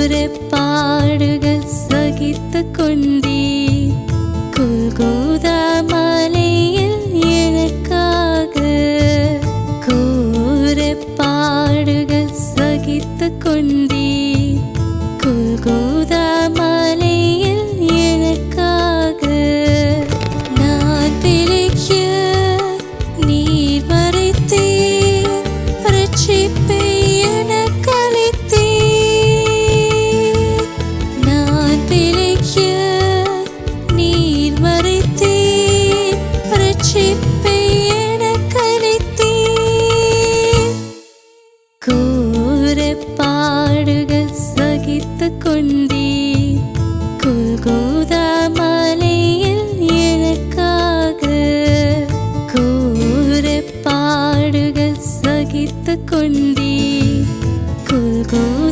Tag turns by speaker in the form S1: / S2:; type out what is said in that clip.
S1: கோரப்பாடுகள் சகித்துக் கொண்டீர் கொல்கோதா மலையில் எனக்காக. கோரப்பாடுகள் சகித்துக் கொண்டீர் கொல்கோதா மலையில் எனக்காக. நான் பிழைக்க நீர் மறைத்தீர், ரட்சிப்பை எனக்களித்தீர். நான் பிழைக்க நீர் மறைத்தீர், ரட்சிப்பை எனக்களித்தீர். கோரப்பாடுகள் சகித்துக் கொண்டீர் கொல்கோதா மலையில் எனக்காக. கோரப்பாடுகள் சகித்துக் கொண்டீர் கொல்கோதா